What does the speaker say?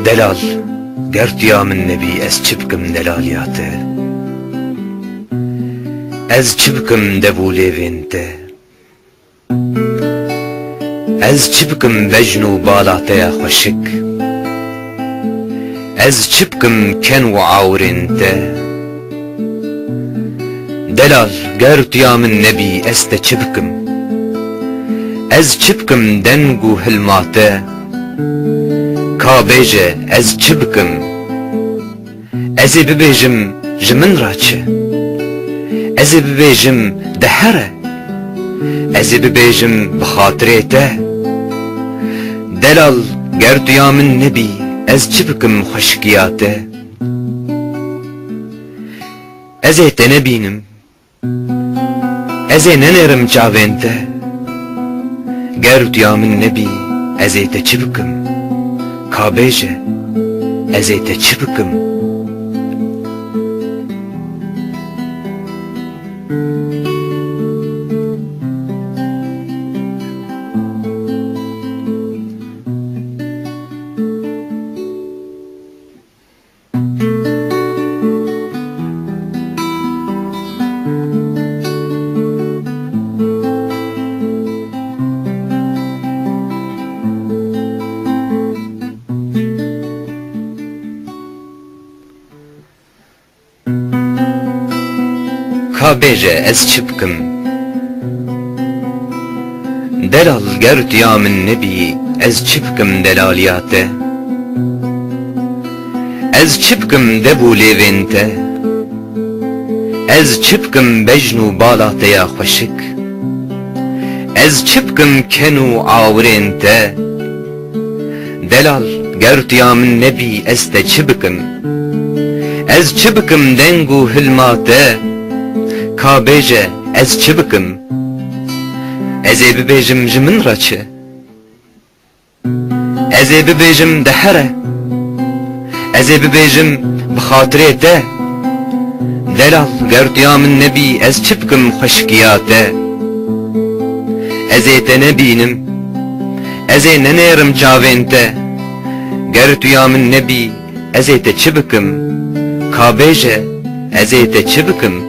Delal, gertuya min nebi ez çi bikim delaliyate. Ez çi bikim devû lêvên te. Ez çi bikim vejn û bala te ya xweşik. Ez çi bikim ken û awirên te. Delal, gertuya min nebî ez te çi bikim. Ez çi bikim deng û hilma te. Ka bêje ez çi bikim. Ez ê bibêjim ji min ra çi. Ez ê bibêjim de here. Ez ê bibêjim bi xatirê te. Delal, gertuya min nebî ez çi bikim xweşikiya te. Ez ê te nebînim. Ez ê nenêrim çavên te. Gertuya min nebî ez ê te çi bikim. Ka bêje ez ê te çi bikim. Ka bêje ez çi bikim. Delal, gertuya min nebî ez çi bikim delaliya te. Ez çi bikim devû lêvên te. Ez çi bikim bejn û bala te ya xweşik. Ez çi bikim ken û awirên te. Delal, gertuya min nebî ez te çi bikim. Ez çi bikim deng û hilma te. Ka bêje ez çi bikim. Ez ê bibêjim ji min ra çi. Ez ê bibêjim de here. Ez ê bibêjim bi xatirê te. Delal, gertuya min nebî ez çi bikim xweşikiya te. Ez ê te nebînim. Ez ê nenêrim çavên te. Gertuya min nebî ez ê te çi bikim. Ka bêje ez ê te çi bikim.